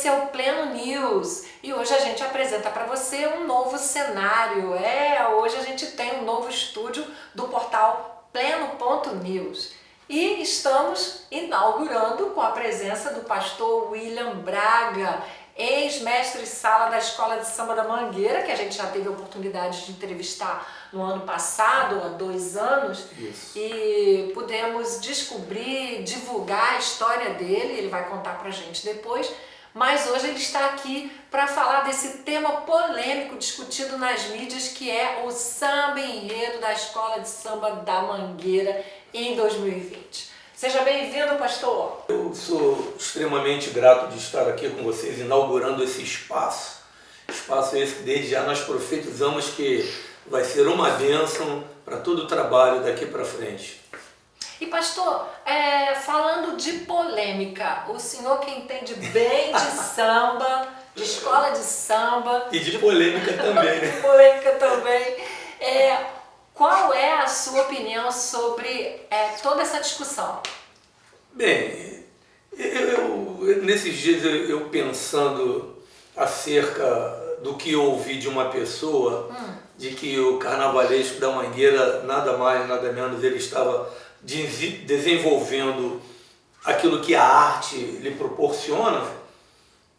esse é o Pleno News e hoje a gente apresenta para você um novo cenário. Hoje a gente tem um novo estúdio do portal Pleno.news e estamos inaugurando com a presença do pastor William Braga, ex-mestre-sala da Escola de Samba da Mangueira, que a gente já teve a oportunidade de entrevistar no ano passado, há 2 anos. Isso. E pudemos descobrir, divulgar a história dele, ele vai contar pra gente depois, mas hoje ele está aqui para falar desse tema polêmico discutido nas mídias, que é o samba enredo da Escola de Samba da Mangueira em 2020. Seja bem-vindo, pastor. Eu sou extremamente grato de estar aqui com vocês, inaugurando esse espaço. Espaço esse que desde já nós profetizamos que vai ser uma bênção para todo o trabalho daqui para frente. E pastor, falando de polêmica, o senhor que entende bem de samba, de escola de samba... E de polêmica também, né? De polêmica também. Qual é a sua opinião sobre toda essa discussão? Bem, nesses dias eu pensando acerca do que eu ouvi de uma pessoa, de que o carnavalesco da Mangueira, nada mais, nada menos, ele estava desenvolvendo aquilo que a arte lhe proporciona.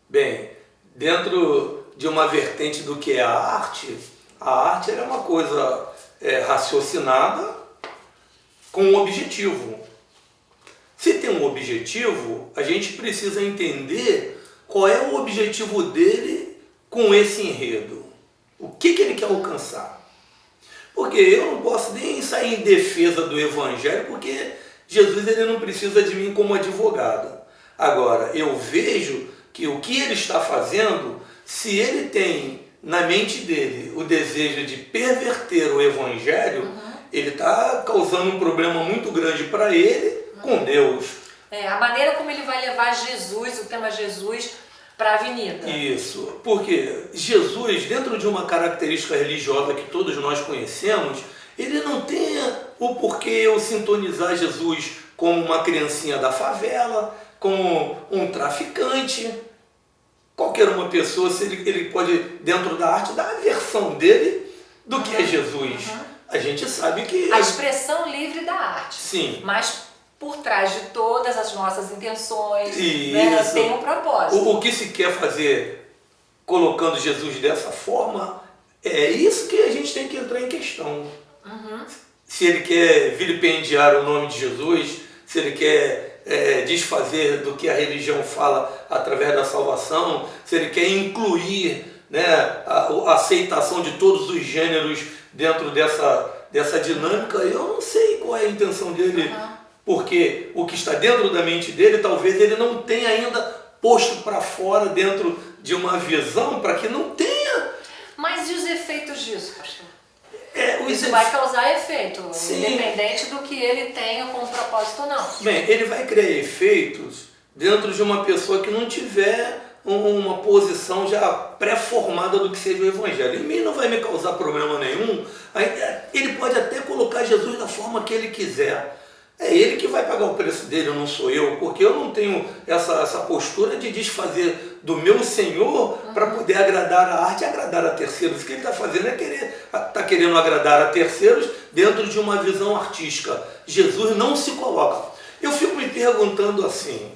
Bem, dentro de uma vertente do que é a arte é uma coisa raciocinada com um objetivo. Se tem um objetivo, a gente precisa entender qual é o objetivo dele com esse enredo. O que ele quer alcançar? Porque eu não posso nem sair em defesa do Evangelho, porque Jesus ele não precisa de mim como advogado. Agora, eu vejo que o que ele está fazendo, se ele tem na mente dele o desejo de perverter o Evangelho, ele está causando um problema muito grande para ele com Deus. A maneira como ele vai levar Jesus, o tema Jesus, para a avenida. Isso, porque Jesus, dentro de uma característica religiosa que todos nós conhecemos, ele não tem o porquê eu sintonizar Jesus como uma criancinha da favela, como um traficante. Qualquer uma pessoa, se ele pode, dentro da arte, dar a versão dele do que é Jesus. A gente sabe que... A expressão livre da arte. Sim. Mas por trás de todas as nossas intenções, Isso. tem um propósito. O que se quer fazer colocando Jesus dessa forma, é isso que a gente tem que entrar em questão. Se ele quer vilipendiar o nome de Jesus, se ele quer desfazer do que a religião fala através da salvação, se ele quer incluir, a aceitação de todos os gêneros dentro dessa dinâmica, eu não sei qual é a intenção dele. Porque o que está dentro da mente dele, talvez ele não tenha ainda posto para fora dentro de uma visão para que não tenha. Mas e os efeitos disso, pastor? Isso vai causar efeito, Sim. independente do que ele tenha como propósito ou não. Bem, ele vai criar efeitos dentro de uma pessoa que não tiver uma posição já pré-formada do que seja o Evangelho. Em mim não vai me causar problema nenhum. Ele pode até colocar Jesus da forma que ele quiser. É ele que vai pagar o preço dele, não sou eu, porque eu não tenho essa postura de desfazer do meu Senhor para poder agradar a arte e agradar a terceiros. O que ele está fazendo está querendo agradar a terceiros dentro de uma visão artística. Jesus não se coloca. Eu fico me perguntando assim,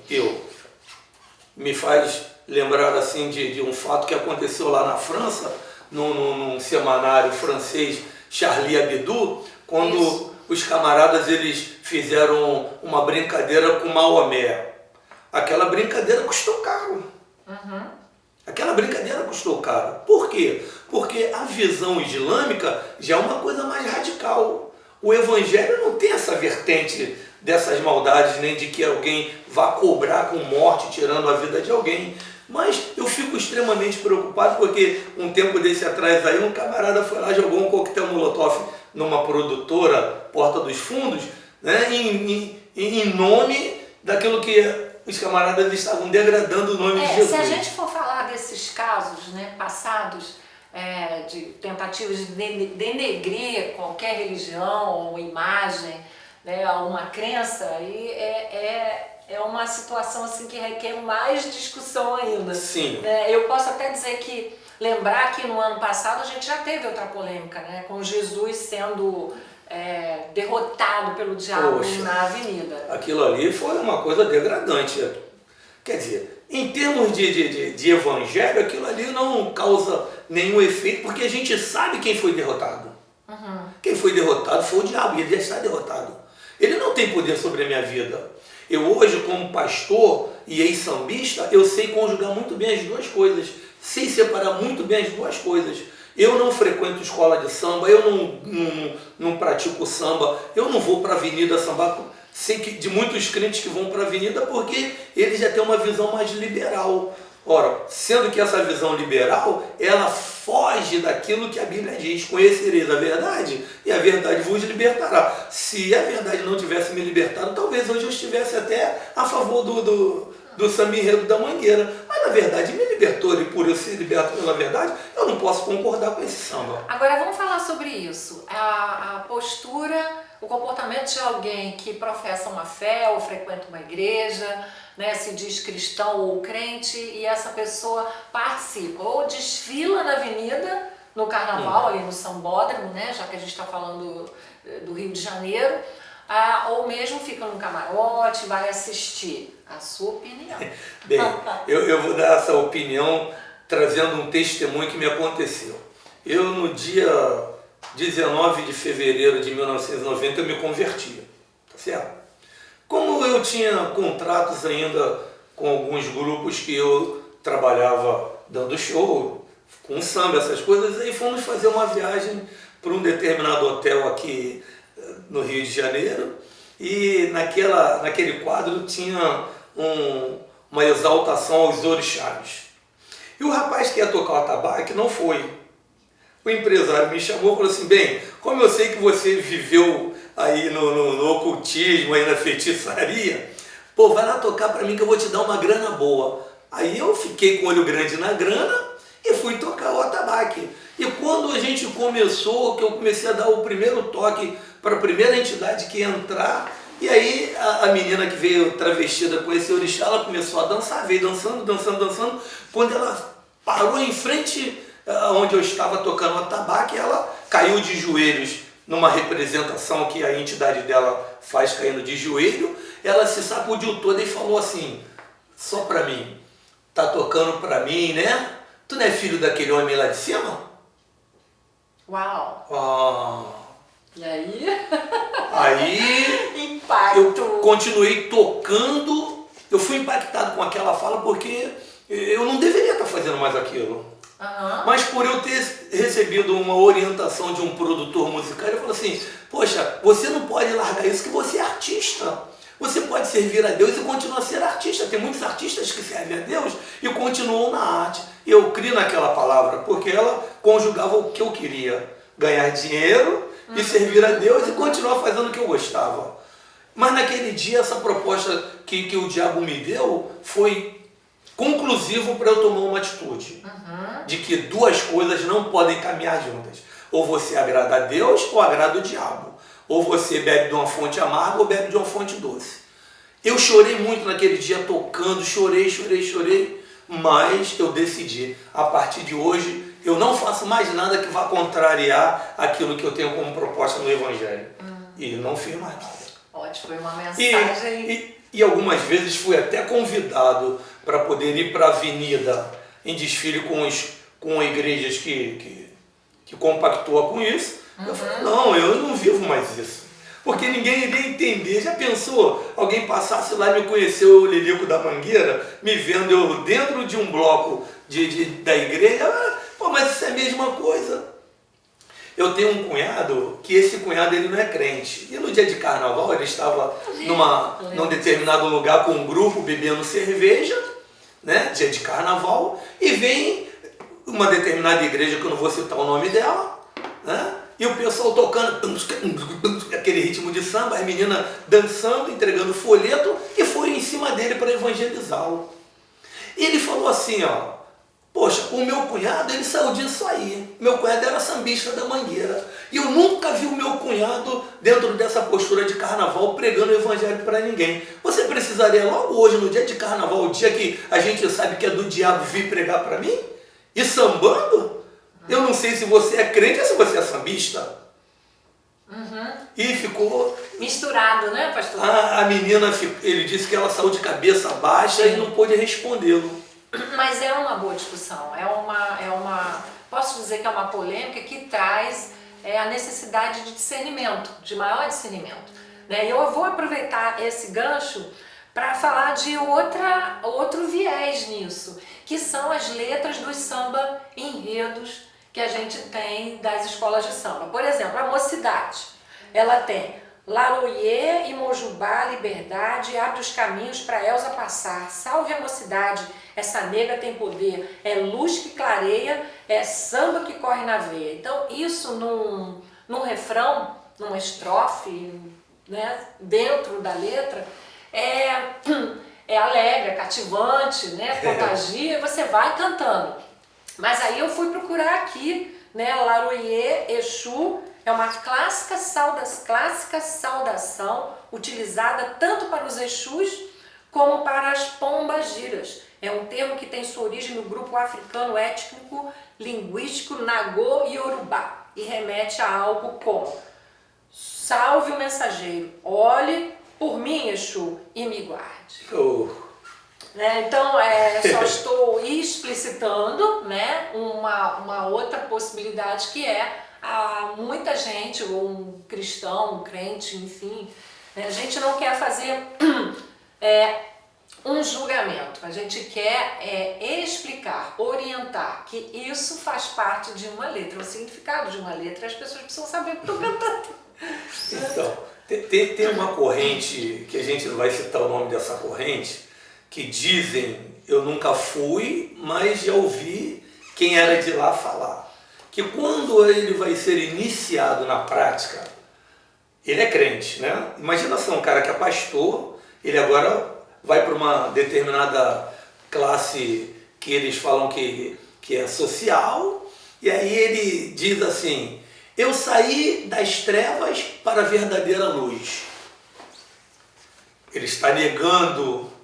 me faz lembrar assim de um fato que aconteceu lá na França, num semanário francês Charlie Hebdo, quando os camaradas eles fizeram uma brincadeira com Maomé. Aquela brincadeira custou caro. Aquela brincadeira custou caro. Por quê? Porque a visão islâmica já é uma coisa mais radical. O Evangelho não tem essa vertente dessas maldades, nem de que alguém vá cobrar com morte, tirando a vida de alguém. Mas eu fico extremamente preocupado porque um tempo desse atrás aí um camarada foi lá, jogou um coquetel molotov numa produtora, Porta dos Fundos, em nome daquilo que os camaradas estavam degradando o nome de Jesus. Se a gente for falar desses casos passados, de tentativas de denegrir qualquer religião ou imagem, né, a uma crença, aí é uma situação assim que requer mais discussão ainda. Sim. Né? Eu posso até dizer que, lembrar que no ano passado a gente já teve outra polêmica, né, com Jesus sendo derrotado pelo diabo na avenida. Aquilo ali foi uma coisa degradante. Quer dizer, em termos de evangelho, aquilo ali não causa nenhum efeito, porque a gente sabe quem foi derrotado. Uhum. Quem foi derrotado foi o diabo, e ele já está derrotado. Ele não tem poder sobre a minha vida. Eu hoje, como pastor e ex-sambista, eu sei conjugar muito bem as duas coisas, sei separar muito bem as duas coisas. Eu não frequento escola de samba, eu não pratico samba, eu não vou para a avenida sambar. Sei que de muitos crentes que vão para a avenida porque eles já têm uma visão mais liberal. Ora, sendo que essa visão liberal, ela foge daquilo que a Bíblia diz: conhecereis a verdade e a verdade vos libertará. Se a verdade não tivesse me libertado, talvez hoje eu estivesse até a favor do samba enredo da Mangueira. Mas na verdade me libertou, e por eu ser liberto pela verdade, eu não posso concordar com esse samba. Agora vamos falar sobre isso. A postura, o comportamento de alguém que professa uma fé ou frequenta uma igreja, né, se diz cristão ou crente, e essa pessoa participa ou desfila na avenida, no carnaval, ali no sambódromo, né, já que a gente está falando do Rio de Janeiro, ou mesmo fica no camarote, vai assistir. A sua opinião. Bem, eu vou dar essa opinião trazendo um testemunho que me aconteceu. Eu, no dia 19 de fevereiro de 1990, eu me converti, tá certo? Como eu tinha contratos ainda com alguns grupos que eu trabalhava dando show, com samba, essas coisas, aí fomos fazer uma viagem para um determinado hotel aqui no Rio de Janeiro, e naquele quadro tinha uma exaltação aos orixás. E o rapaz que ia tocar o atabaque não foi. O empresário me chamou e falou assim: bem, como eu sei que você viveu aí no ocultismo, aí na feitiçaria, pô, vai lá tocar para mim que eu vou te dar uma grana boa. Aí eu fiquei com o olho grande na grana e fui tocar o atabaque. E quando a gente começou, que eu comecei a dar o primeiro toque para a primeira entidade que ia entrar, e aí a menina que veio travestida com esse orixá, ela começou a dançar, veio dançando, dançando, dançando. Quando ela parou em frente onde eu estava tocando o atabaque, ela caiu de joelhos numa representação que a entidade dela faz caindo de joelho. Ela se sacudiu toda e falou assim: só pra mim, tá tocando pra mim, né? Tu não é filho daquele homem lá de cima? Uau! E aí? Aí impacto. Eu continuei tocando, eu fui impactado com aquela fala porque eu não deveria estar fazendo mais aquilo. Uhum. Mas por eu ter recebido uma orientação de um produtor musical, ele falou assim: poxa, você não pode largar isso, que você é artista. Você pode servir a Deus e continuar a ser artista. Tem muitos artistas que servem a Deus e continuam na arte. E eu criei naquela palavra, porque ela conjugava o que eu queria: ganhar dinheiro e servir a Deus e continuar fazendo o que eu gostava. Mas naquele dia, essa proposta que o diabo me deu foi conclusivo para eu tomar uma atitude. De que duas coisas não podem caminhar juntas. Ou você agrada a Deus ou agrada o diabo. Ou você bebe de uma fonte amarga ou bebe de uma fonte doce. Eu chorei muito naquele dia tocando, chorei, mas eu decidi: a partir de hoje eu não faço mais nada que vá contrariar aquilo que eu tenho como proposta no Evangelho. E não fiz mais nada. Ótimo, foi uma mensagem. E algumas vezes fui até convidado para poder ir para a avenida em desfile com igrejas que compactua com isso. Eu falei: não, eu não vivo mais isso. Porque ninguém iria entender. Já pensou? Alguém passasse lá e me conheceu, o Lilico da Mangueira, me vendo eu dentro de um bloco da igreja. Pô, mas isso é a mesma coisa. Eu tenho um cunhado, que esse cunhado ele não é crente. E no dia de carnaval ele estava num determinado lugar com um grupo bebendo cerveja, né, dia de carnaval, e vem uma determinada igreja, que eu não vou citar o nome dela, né, e o pessoal tocando aquele ritmo de samba, a menina dançando, entregando folheto, e foi em cima dele para evangelizá-lo. E ele falou assim: ó, Poxa, o meu cunhado, ele saiu disso aí. Meu cunhado era sambista da Mangueira. E eu nunca vi o meu cunhado dentro dessa postura de carnaval pregando o evangelho para ninguém. Você precisaria logo hoje, no dia de carnaval, o dia que a gente sabe que é do diabo, vir pregar para mim? E sambando? Eu não sei se você é crente ou se você é sambista. E ficou... misturado, né, pastor? A menina, ele disse que ela saiu de cabeça baixa e não pôde respondê-lo. Mas é uma boa discussão, posso dizer que é uma polêmica que traz a necessidade de discernimento, de maior discernimento. Né? E eu vou aproveitar esse gancho para falar de outro viés nisso, que são as letras dos samba enredos que a gente tem das escolas de samba. Por exemplo, a Mocidade, ela tem Laroie e Mojubá, liberdade, abre os caminhos para Elza passar, salve a mocidade, essa nega tem poder, é luz que clareia, é samba que corre na veia. Então isso num refrão, numa estrofe, né, dentro da letra, é alegre, é cativante, né, contagia, você vai cantando. Mas aí eu fui procurar aqui, né, Laroie, Exu, é uma clássica saudação utilizada tanto para os Exus como para as pombagiras. É um termo que tem sua origem no grupo africano étnico linguístico Nagô e Yorubá e remete a algo como: salve o mensageiro, olhe por mim, Exu, e me guarde. Então, só estou explicitando, né, uma outra possibilidade que muita gente, ou um cristão, um crente, enfim, né, a gente não quer fazer um julgamento, a gente quer explicar, orientar que isso faz parte de uma letra, o significado de uma letra, as pessoas precisam saber o que estão cantando. Então, tem uma corrente, que a gente não vai citar o nome dessa corrente, que dizem, eu nunca fui, mas já ouvi quem era de lá falar, que quando ele vai ser iniciado na prática, ele é crente, né? Imagina só um cara que é pastor, ele agora vai para uma determinada classe que eles falam que é social, e aí ele diz assim: eu saí das trevas para a verdadeira luz. Ele está negando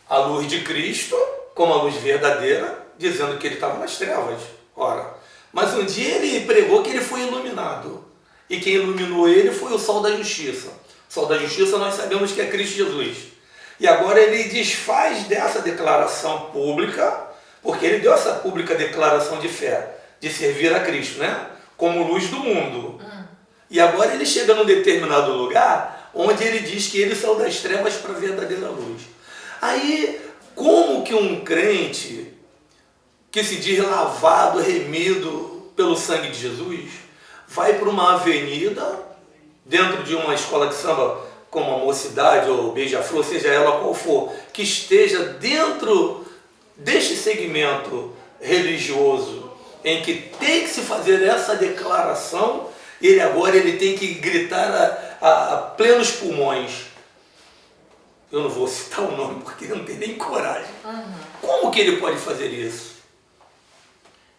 a luz de Cristo como a luz verdadeira, dizendo que ele estava nas trevas. Ora, mas um dia ele pregou que ele foi iluminado. E quem iluminou ele foi o sol da justiça. O sol da justiça nós sabemos que é Cristo Jesus. E agora ele desfaz dessa declaração pública, porque ele deu essa pública declaração de fé, de servir a Cristo, né? Como luz do mundo. E agora ele chega num determinado lugar onde ele diz que ele saiu das trevas para a verdadeira luz. Aí, como que um crente que se diz lavado, remido pelo sangue de Jesus, vai para uma avenida, dentro de uma escola de samba, como a Mocidade ou Beija-Flor, seja ela qual for, que esteja dentro deste segmento religioso, em que tem que se fazer essa declaração, ele tem que gritar a plenos pulmões. Eu não vou citar o nome porque não tem nem coragem. Como que ele pode fazer isso?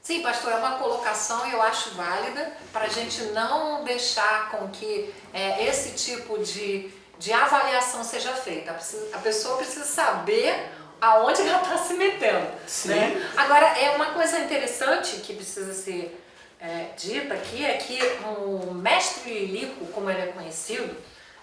Sim, pastor, é uma colocação, eu acho válida, para a gente não deixar com que esse tipo de avaliação seja feita. A pessoa precisa saber aonde ela está se metendo. Né? Agora, uma coisa interessante que precisa ser dita aqui é que o mestre Lilico, como ele é conhecido,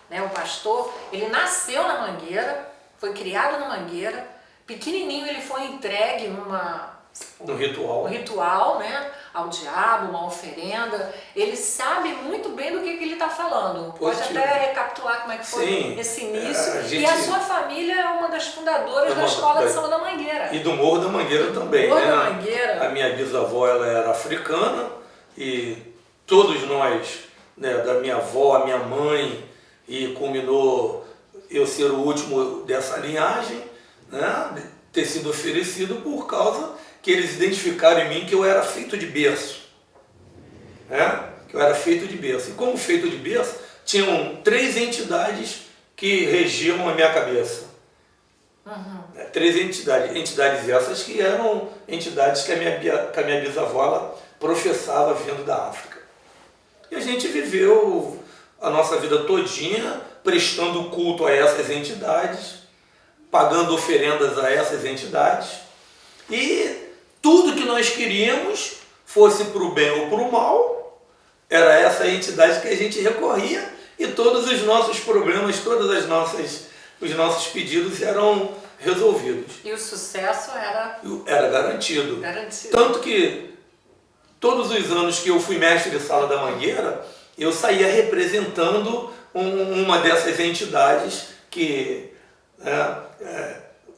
né, o pastor, ele nasceu na Mangueira, foi criado na Mangueira, pequenininho ele foi entregue no ritual, né, ao diabo, uma oferenda. Ele sabe muito bem do que ele está falando. Pode até recapitular como é que foi esse início. E a sua família é uma das fundadoras da Escola de Samba da Mangueira. E do Morro da Mangueira também. Morro da Mangueira. A minha bisavó, ela era africana, e todos nós, né, da minha avó, a minha mãe, e culminou eu ser o último dessa linhagem, né, ter sido oferecido por causa que eles identificaram em mim que eu era feito de berço. Né? Que eu era feito de berço. E como feito de berço, tinham 3 entidades que regiam a minha cabeça. 3 entidades. Entidades essas que eram entidades que a minha bisavó ela professava vindo da África. E a gente viveu a nossa vida todinha prestando culto a essas entidades, pagando oferendas a essas entidades. E tudo que nós queríamos, fosse para o bem ou para o mal, era essa entidade que a gente recorria e todos os nossos problemas, os nossos pedidos eram resolvidos. E o sucesso era garantido. Tanto que todos os anos que eu fui mestre de sala da Mangueira, eu saía representando uma dessas entidades que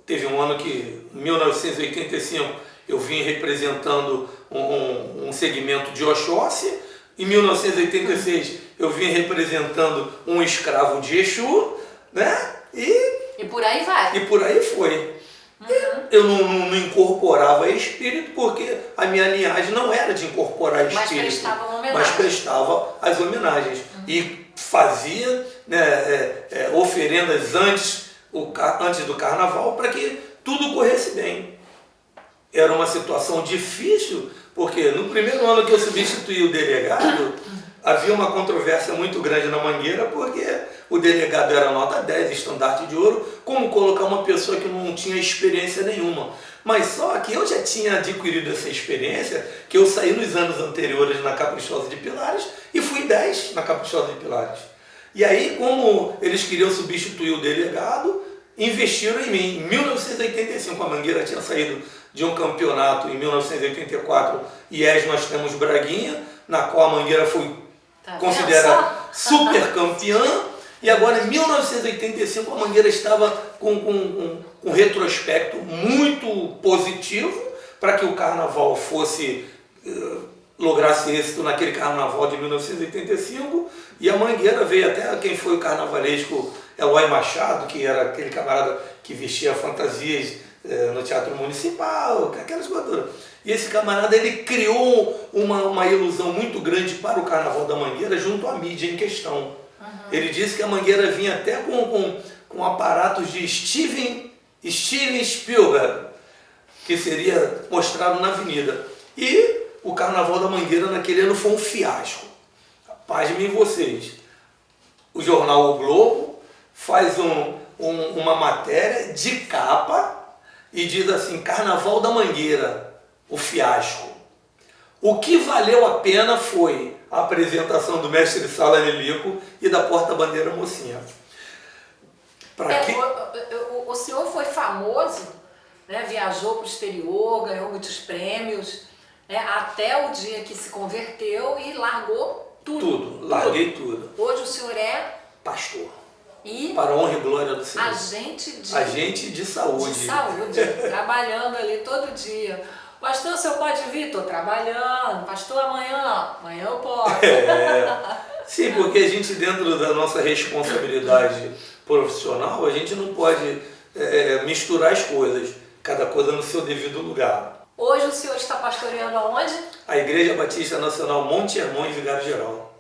teve um ano que, em 1985, eu vim representando um segmento de Oxóssi. Em 1986, eu vim representando um escravo de Exu, né? E por aí vai. E por aí foi. Eu não incorporava espírito porque a minha linhagem não era de incorporar espírito. Mas prestava homenagem. Mas prestava as homenagens. E fazia oferendas antes do carnaval para que tudo corresse bem. Era uma situação difícil, porque no primeiro ano que eu substituí o delegado, havia uma controvérsia muito grande na Mangueira, porque o delegado era nota 10, estandarte de ouro, como colocar uma pessoa que não tinha experiência nenhuma. Mas só que eu já tinha adquirido essa experiência, que eu saí nos anos anteriores na Caprichosa de Pilares e fui 10 na Caprichosa de Pilares. E aí, como eles queriam substituir o delegado, investiram em mim. Em 1985, a Mangueira tinha saído de um campeonato, em 1984, IES nós temos Braguinha, na qual a Mangueira foi considerada super campeã, e agora em 1985 a Mangueira estava com um retrospecto muito positivo para que o carnaval lograsse êxito naquele carnaval de 1985, e a Mangueira veio até quem foi o carnavalesco Eloy Machado, que era aquele camarada que vestia fantasias no Teatro Municipal, aquelas jogadoras. E esse camarada ele criou uma ilusão muito grande para o Carnaval da Mangueira junto à mídia em questão. Ele disse que a Mangueira vinha até com aparatos de Steven Spielberg, que seria mostrado na avenida. E o Carnaval da Mangueira naquele ano foi um fiasco. Pasmem vocês. O jornal O Globo faz uma matéria de capa e diz assim: Carnaval da Mangueira, o fiasco. O que valeu a pena foi a apresentação do mestre de sala Lilico e da porta-bandeira Mocinha. O senhor foi famoso, né? Viajou para o exterior, ganhou muitos prêmios, né? Até o dia que se converteu e largou tudo. Larguei tudo. Hoje o senhor é pastor. E para a honra e glória do Senhor. Agente de saúde. De saúde, trabalhando ali todo dia. Pastor, o senhor pode vir? Estou trabalhando. Pastor, amanhã eu posso. Sim, porque a gente, dentro da nossa responsabilidade profissional, a gente não pode misturar as coisas, cada coisa no seu devido lugar. Hoje o senhor está pastoreando aonde? A Igreja Batista Nacional Monte Hermon, em Vigário Geral.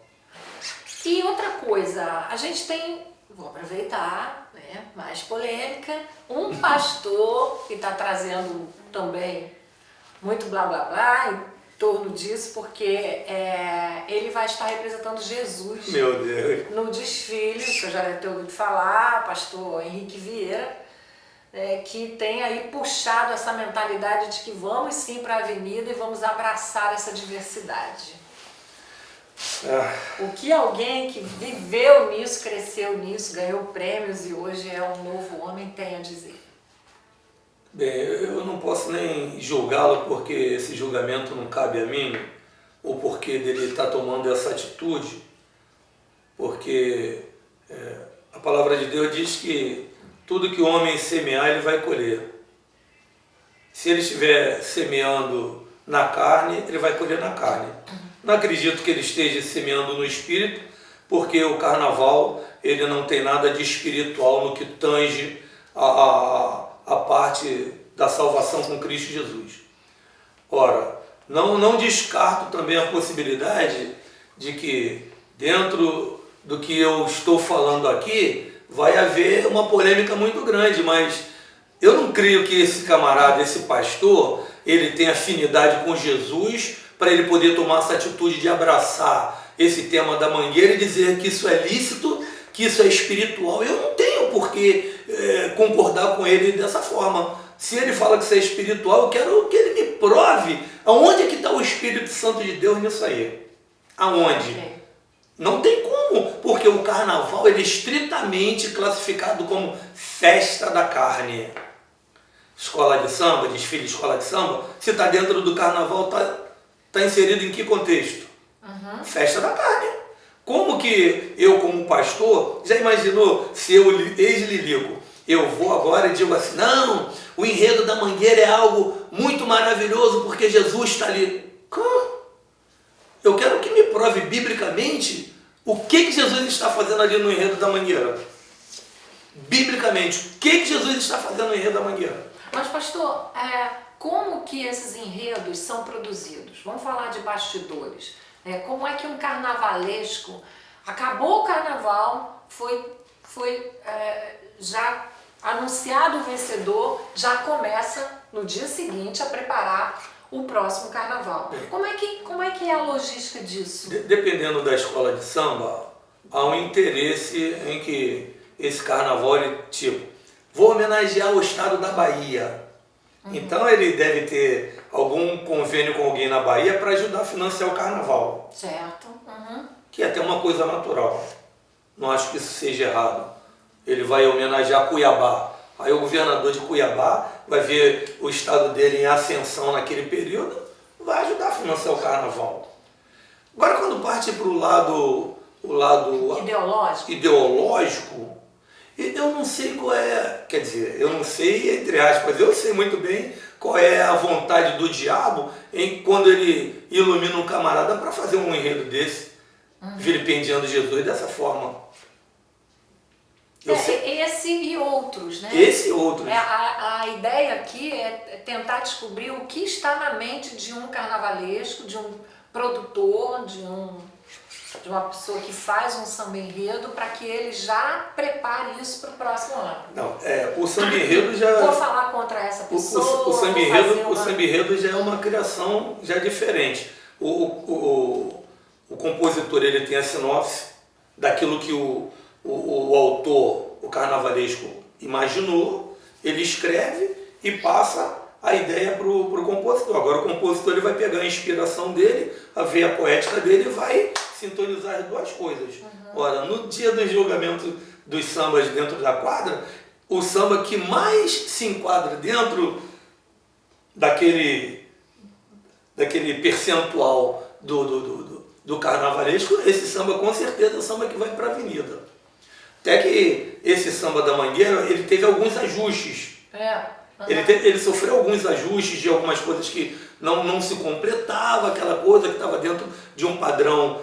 E outra coisa, a gente tem, vou aproveitar, né, mais polêmica, um pastor que está trazendo também muito blá blá blá em torno disso, porque ele vai estar representando Jesus. Meu Deus. No desfile, que eu já deve ter ouvido falar, pastor Henrique Vieira, que tem aí puxado essa mentalidade de que vamos sim para a avenida e vamos abraçar essa diversidade. O que alguém que viveu nisso, cresceu nisso, ganhou prêmios e hoje é um novo homem tem a dizer? Bem, eu não posso nem julgá-lo porque esse julgamento não cabe a mim, ou porque dele está tomando essa atitude, porque a palavra de Deus diz que tudo que o homem semear, ele vai colher. Se ele estiver semeando na carne, ele vai colher na carne. Não acredito que ele esteja semeando no espírito, porque o carnaval ele não tem nada de espiritual no que tange a parte da salvação com Cristo Jesus. Ora, não descarto também a possibilidade de que dentro do que eu estou falando aqui vai haver uma polêmica muito grande, mas Eu não creio que esse camarada, esse pastor, ele tenha afinidade com Jesus para ele poder tomar essa atitude de abraçar esse tema da mangueira e dizer que isso é lícito, que isso é espiritual. Eu não tenho por que concordar com ele dessa forma. Se ele fala que isso é espiritual, eu quero que ele me prove aonde é que está o Espírito Santo de Deus nisso aí. Aonde? Ok. Não tem como, porque o carnaval ele é estritamente classificado como festa da carne. Escola de samba, desfile de escola de samba, se está dentro do carnaval, está inserido em que contexto? Festa da carne. Como que eu, como pastor, já imaginou se eu, ex-lilico, eu vou agora e digo assim, não, o enredo da mangueira é algo muito maravilhoso porque Jesus está ali. Eu quero que me prove biblicamente o que Jesus está fazendo ali no enredo da mangueira. Biblicamente, o que Jesus está fazendo no enredo da mangueira? Mas, pastor, como que esses enredos são produzidos? Vamos falar de bastidores. Como é que um carnavalesco, acabou o carnaval, foi já anunciado o vencedor, já começa no dia seguinte a preparar o próximo carnaval. Como é que é a logística disso? Dependendo da escola de samba, há um interesse em que esse carnaval, vou homenagear o estado da Bahia. Então ele deve ter algum convênio com alguém na Bahia para ajudar a financiar o carnaval. Certo. Que é até uma coisa natural. Não acho que isso seja errado. Ele vai homenagear Cuiabá. Aí o governador de Cuiabá vai ver o estado dele em ascensão naquele período, vai ajudar a financiar o carnaval. Agora quando parte para o lado ideológico, eu não sei qual é, quer dizer, eu não sei entre aspas, eu sei muito bem qual é a vontade do diabo quando ele ilumina um camarada para fazer um enredo desse, vilipendiando Jesus dessa forma. Esse e outros, né? Esse e outros. A ideia aqui é tentar descobrir o que está na mente de um carnavalesco, de um produtor, de uma pessoa que faz um samba enredo, para que ele já prepare isso para o próximo ano. Não, o samba enredo já... Vou falar contra essa pessoa. O samba enredo já é uma criação já diferente. O compositor ele tem a sinopse daquilo que o autor, o carnavalesco, imaginou, ele escreve e passa a ideia para o compositor. Agora o compositor ele vai pegar a inspiração dele, a veia poética dele e vai sintonizar as duas coisas. Ora, no dia do julgamento dos sambas dentro da quadra, o samba que mais se enquadra dentro daquele percentual do carnavalesco, esse samba com certeza é o samba que vai para a avenida. Até que esse samba da Mangueira, ele teve alguns ajustes. Ele sofreu alguns ajustes de algumas coisas que não se completava, aquela coisa que estava dentro de um padrão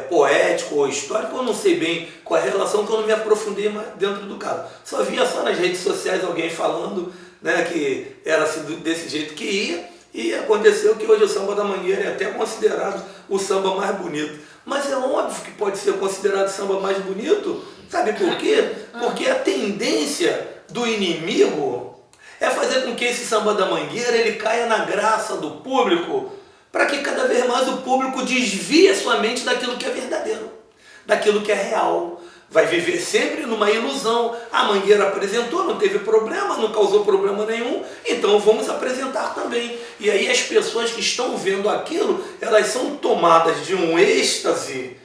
poético ou histórico. Eu não sei bem qual é a relação, que eu não me aprofundei mais dentro do caso. Só via só nas redes sociais alguém falando, né, que era desse jeito que ia, e aconteceu que hoje o samba da Mangueira é até considerado o samba mais bonito. Mas é óbvio que pode ser considerado o samba mais bonito. Sabe por quê? Porque a tendência do inimigo é fazer com que esse samba da Mangueira ele caia na graça do público, para que cada vez mais o público desvie a sua mente daquilo que é verdadeiro, daquilo que é real. Vai viver sempre numa ilusão. A Mangueira apresentou, não teve problema, não causou problema nenhum, então vamos apresentar também. E aí as pessoas que estão vendo aquilo, elas são tomadas de um êxtase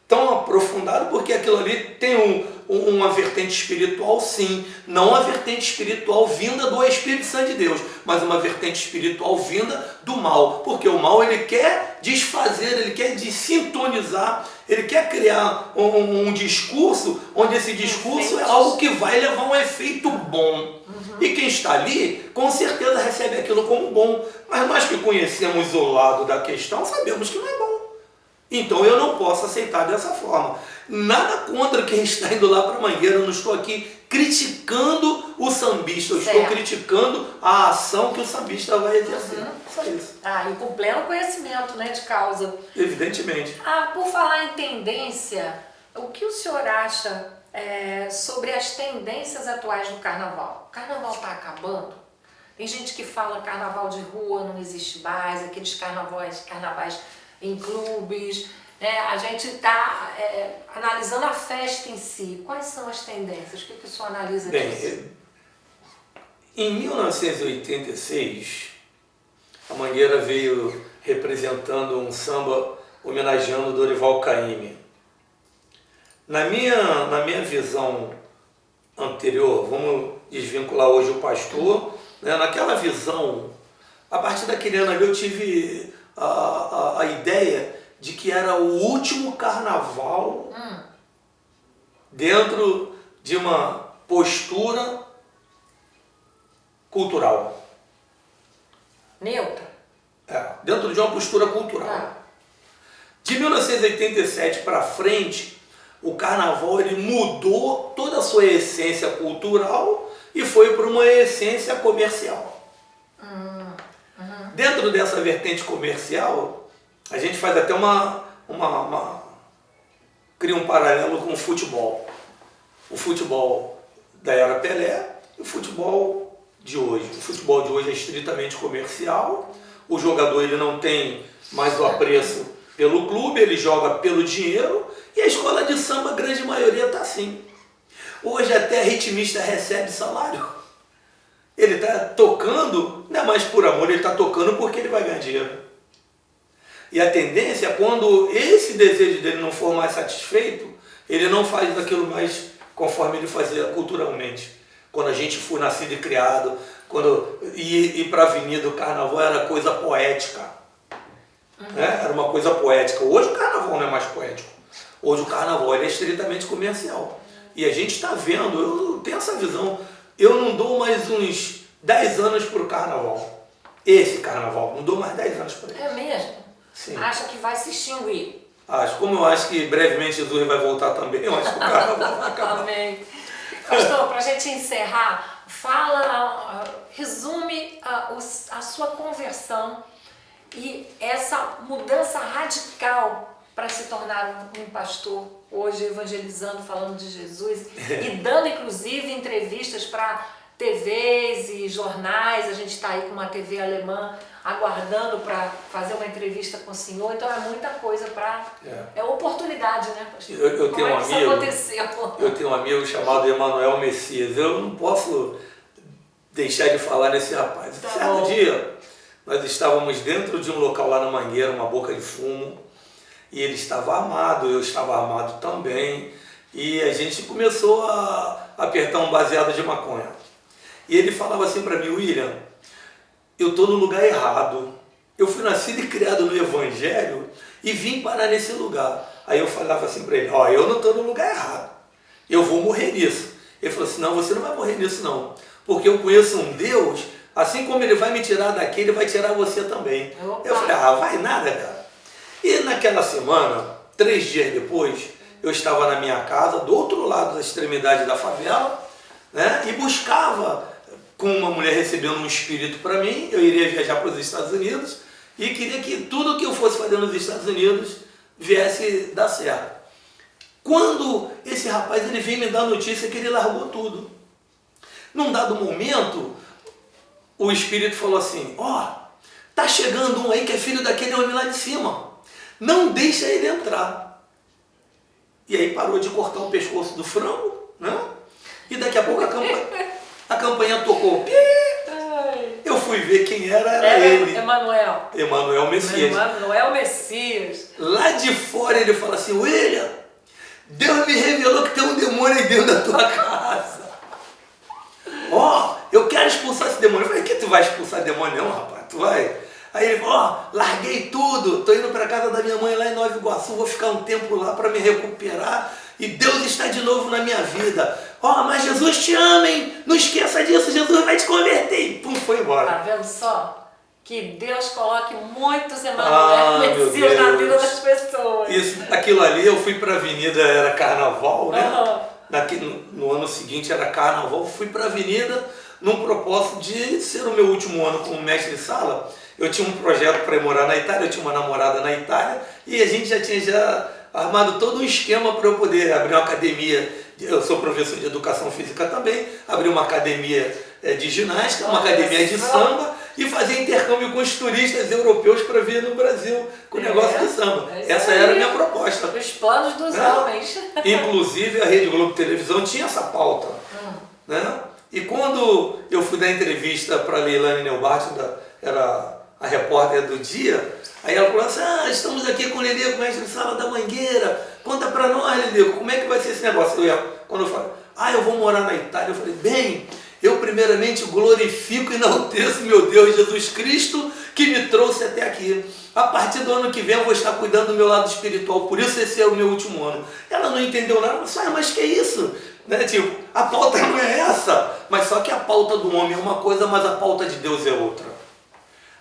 tão aprofundado, porque aquilo ali tem uma vertente espiritual, sim. Não uma vertente espiritual vinda do Espírito Santo de Deus, mas uma vertente espiritual vinda do mal. Porque o mal ele quer desfazer, ele quer sintonizar, ele quer criar um discurso, onde esse discurso é algo que vai levar um efeito bom. E quem está ali, com certeza recebe aquilo como bom. Mas nós que conhecemos o lado da questão, sabemos que não é bom. Então eu não posso aceitar dessa forma. Nada contra quem está indo lá para a Mangueira, eu não estou aqui criticando o sambista, eu estou criticando a ação que o sambista vai exercer. Só isso. E com pleno conhecimento, né, de causa. Evidentemente. Por falar em tendência, o que o senhor acha sobre as tendências atuais do carnaval. O carnaval está acabando? Tem gente que fala carnaval de rua não existe mais, aqueles carnavais em clubes, né? A gente está analisando a festa em si. Quais são as tendências? O que o senhor analisa disso? Em 1986, a Mangueira veio representando um samba homenageando Dorival Caymmi. Na minha visão anterior, vamos desvincular hoje o pastor, né? Naquela visão, a partir daquele ano ali eu tive a ideia de que era o último carnaval dentro de uma postura cultural. Neutra? Dentro de uma postura cultural. De 1987 para frente, o carnaval ele mudou toda a sua essência cultural e foi para uma essência comercial. Dentro dessa vertente comercial, a gente faz até cria um paralelo com o futebol. O futebol da era Pelé e o futebol de hoje. O futebol de hoje é estritamente comercial. O jogador ele não tem mais o apreço pelo clube, ele joga pelo dinheiro. E a escola de samba, a grande maioria está assim. Hoje até ritmista recebe salário. Ele está tocando, não é mais por amor, ele está tocando porque ele vai ganhar dinheiro. E a tendência é quando esse desejo dele não for mais satisfeito, ele não faz aquilo mais conforme ele fazia culturalmente. Quando a gente foi nascido e criado, quando ir para a avenida, o carnaval era coisa poética. Né? Era uma coisa poética. Hoje o carnaval não é mais poético. Hoje o carnaval ele é estritamente comercial. E a gente está vendo, eu tenho essa visão, eu não dou mais uns 10 anos para o carnaval. Esse carnaval, não dou mais 10 anos para ele. É mesmo? Sim. Acha que vai se extinguir? Acho. Como eu acho que brevemente Jesus vai voltar também, eu acho que o carnaval vai acabar. Amém. Pastor, para a gente encerrar, resume a sua conversão e essa mudança radical para se tornar um pastor, hoje evangelizando, falando de Jesus e dando inclusive entrevistas para TVs e jornais. A gente está aí com uma TV alemã aguardando para fazer uma entrevista com o senhor, então é muita coisa para... É oportunidade, né, pastor? Eu tenho Eu tenho um amigo chamado Emanuel Messias, eu não posso deixar de falar nesse rapaz. Certo dia, nós estávamos dentro de um local lá na Mangueira, uma boca de fumo, e ele estava armado, eu estava armado também, e a gente começou a apertar um baseado de maconha. E ele falava assim para mim: William, eu estou no lugar errado. Eu fui nascido e criado no Evangelho e vim parar nesse lugar. Aí eu falava assim para ele: eu não estou no lugar errado. Eu vou morrer nisso. Ele falou assim: não, você não vai morrer nisso não. Porque eu conheço um Deus, assim como ele vai me tirar daqui, ele vai tirar você também. Opa. Eu falei: vai nada, cara. E naquela semana, 3 dias depois, eu estava na minha casa, do outro lado da extremidade da favela, né, e buscava, com uma mulher recebendo um espírito para mim, eu iria viajar para os Estados Unidos e queria que tudo que eu fosse fazer nos Estados Unidos viesse dar certo. Quando esse rapaz ele veio me dar a notícia que ele largou tudo. Num dado momento, o espírito falou assim: tá chegando um aí que é filho daquele homem lá de cima. Não deixa ele entrar. E aí parou de cortar o pescoço do frango, né? E daqui a pouco a campanha tocou. Eu fui ver quem era ele. Emanuel Messias. Emanuel Messias. Lá de fora ele fala assim: William, Deus me revelou que tem um demônio aí dentro da tua casa. Eu quero expulsar esse demônio. Eu falei: que tu vai expulsar demônio não, rapaz? Tu vai? Aí ele falou: larguei tudo, tô indo para casa da minha mãe lá em Nova Iguaçu, vou ficar um tempo lá para me recuperar e Deus está de novo na minha vida. Mas Jesus te ama, hein? Não esqueça disso, Jesus vai te converter. E pum, foi embora. Tá vendo só? Que Deus coloque muitos Emanuel Messias na vida das pessoas. Aquilo ali, eu fui para a avenida, era carnaval, né? No ano seguinte era carnaval, fui para a avenida num propósito de ser o meu último ano como mestre de sala. Eu tinha um projeto para ir morar na Itália, eu tinha uma namorada na Itália e a gente já tinha armado todo um esquema para eu poder abrir uma academia eu sou professor de educação física também, abri uma academia de ginástica, uma academia de samba e fazia intercâmbio com os turistas europeus para vir no Brasil com o negócio de samba. Essa era a minha proposta. Os planos dos homens. Inclusive a Rede Globo Televisão tinha essa pauta. Né? E quando eu fui dar entrevista para a Leilane Neubart, era a repórter do dia, aí ela falou assim, estamos aqui com o Lilico, mestre de sala da Mangueira, conta para nós, Lilico, como é que vai ser esse negócio? Quando eu falei, eu vou morar na Itália, eu falei, bem, eu primeiramente glorifico e enalteço meu Deus Jesus Cristo que me trouxe até aqui. A partir do ano que vem eu vou estar cuidando do meu lado espiritual, por isso esse é o meu último ano. Ela não entendeu nada, mas que é isso? Né? Tipo, a pauta não é essa, mas só que a pauta do homem é uma coisa, mas a pauta de Deus é outra.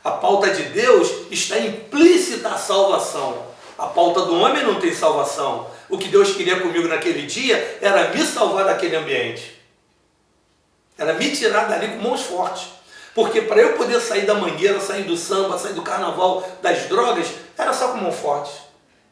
A pauta de Deus está implícita a salvação. A pauta do homem não tem salvação. O que Deus queria comigo naquele dia era me salvar daquele ambiente. Era me tirar dali com mãos fortes. Porque para eu poder sair da Mangueira, sair do samba, sair do carnaval, das drogas, era só com mão forte.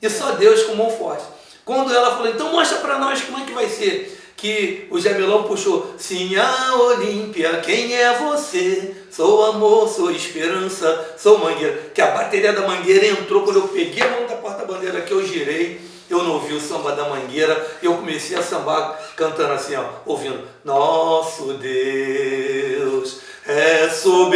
E só Deus com mão forte. Quando ela falou, então mostra para nós como é que vai ser. Que o Jamilão puxou, sim, a Olímpia, quem é você? Sou amor, sou esperança, sou Mangueira. Que a bateria da Mangueira entrou, quando eu peguei a mão da porta-bandeira que eu girei, eu não ouvi o samba da Mangueira, eu comecei a sambar cantando assim, ouvindo, nosso Deus é soberano.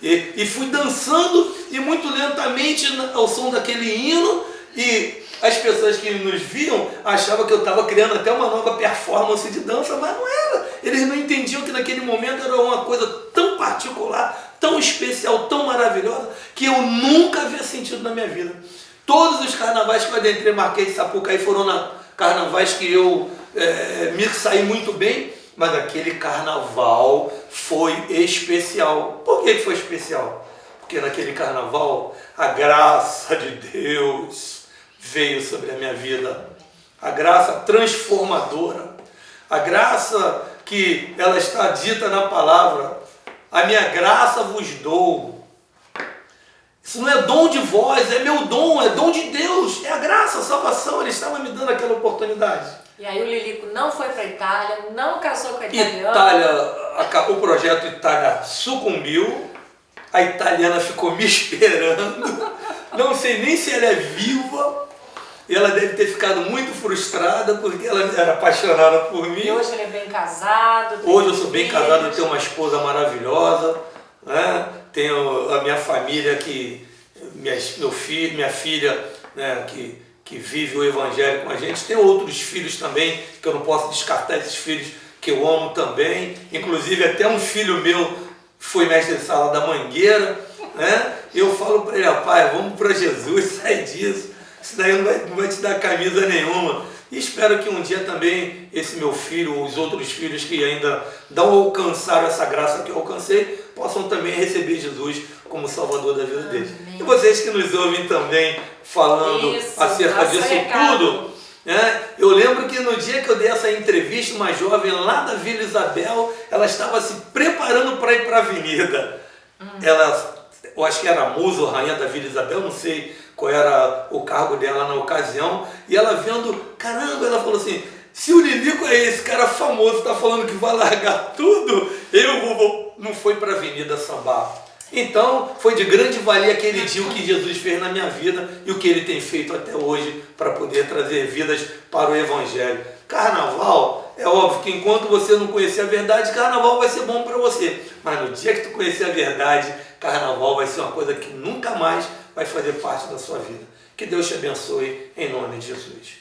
E fui dançando e muito lentamente ao som daquele hino, e as pessoas que nos viam achavam que eu estava criando até uma nova performance de dança, mas não era. Eles não entendiam que naquele momento era uma coisa tão particular, tão especial, tão maravilhosa, que eu nunca havia sentido na minha vida. Todos os carnavais que eu adentrei Marquês de Sapucaí foram carnavais que eu me saí muito bem, mas aquele carnaval foi especial. Por que foi especial? Porque naquele carnaval a graça de Deus veio sobre a minha vida, a graça transformadora, a graça que ela está dita na palavra, a minha graça vos dou. Isso não é dom de vós, é meu dom, é dom de Deus, é a graça, a salvação, ele estava me dando aquela oportunidade. E aí o Lilico não foi para a Itália, não casou com a italiana. O projeto Itália sucumbiu, a italiana ficou me esperando, não sei nem se ela é viva. E ela deve ter ficado muito frustrada, porque ela era apaixonada por mim. E hoje ele é bem casado. Hoje eu sou bem casado, eu tenho uma esposa maravilhosa, né? Tenho a minha família, meu filho, minha filha, né? que vive o Evangelho com a gente. Tenho outros filhos também, que eu não posso descartar esses filhos que eu amo também. Inclusive até um filho meu foi mestre de sala da Mangueira. Né? Eu falo para ele, pai, vamos para Jesus, sai disso. Isso daí não vai te dar camisa nenhuma. E espero que um dia também esse meu filho, ou os outros filhos que ainda não alcançaram essa graça que eu alcancei, possam também receber Jesus como Salvador da vida deles. E vocês que nos ouvem também falando acerca disso tudo, né? Eu lembro que no dia que eu dei essa entrevista, uma jovem lá da Vila Isabel, ela estava se preparando para ir para a avenida. Eu acho que era musa ou rainha da Vila Isabel, não sei qual era o cargo dela na ocasião, e ela vendo, caramba, ela falou assim, se o Lilico é esse cara famoso, está falando que vai largar tudo, eu não foi para a avenida sambar. Então, foi de grande valia aquele dia o que Jesus fez na minha vida e o que ele tem feito até hoje para poder trazer vidas para o Evangelho. Carnaval, é óbvio que enquanto você não conhecer a verdade, carnaval vai ser bom para você. Mas no dia que tu conhecer a verdade, carnaval vai ser uma coisa que nunca mais vai fazer parte da sua vida. Que Deus te abençoe em nome de Jesus.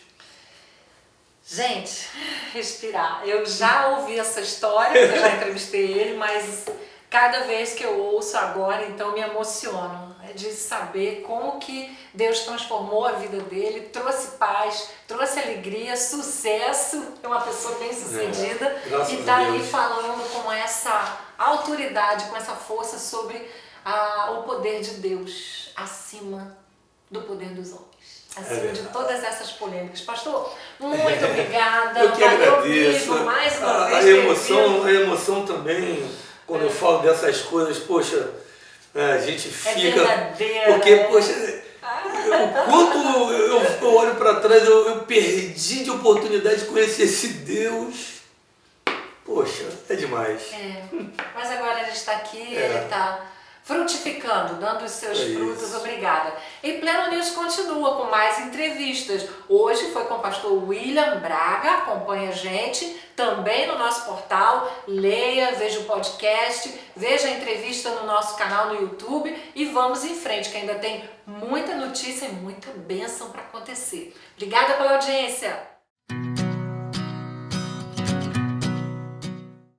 Gente, respirar. Eu já ouvi essa história, eu já entrevistei ele, mas cada vez que eu ouço agora, então me emociono. É de saber como que Deus transformou a vida dele, trouxe paz, trouxe alegria, sucesso. É uma pessoa bem sucedida e está aí falando com essa autoridade, com essa força sobre o poder de Deus acima do poder dos homens, acima de todas essas polêmicas. Pastor, muito obrigada. Eu que agradeço. Mais uma vez. A emoção também, quando eu falo dessas coisas, poxa, a gente fica... verdadeira. Porque, poxa, O quanto eu olho para trás, eu perdi de oportunidade de conhecer esse Deus. Poxa, é demais. Mas agora ele está aqui, ele está frutificando, dando os seus frutos. Isso. Obrigada. E Pleno News continua com mais entrevistas. Hoje foi com o pastor William Braga, acompanha a gente também no nosso portal, leia, veja o podcast, veja a entrevista no nosso canal no YouTube e vamos em frente, que ainda tem muita notícia e muita bênção para acontecer. Obrigada pela audiência.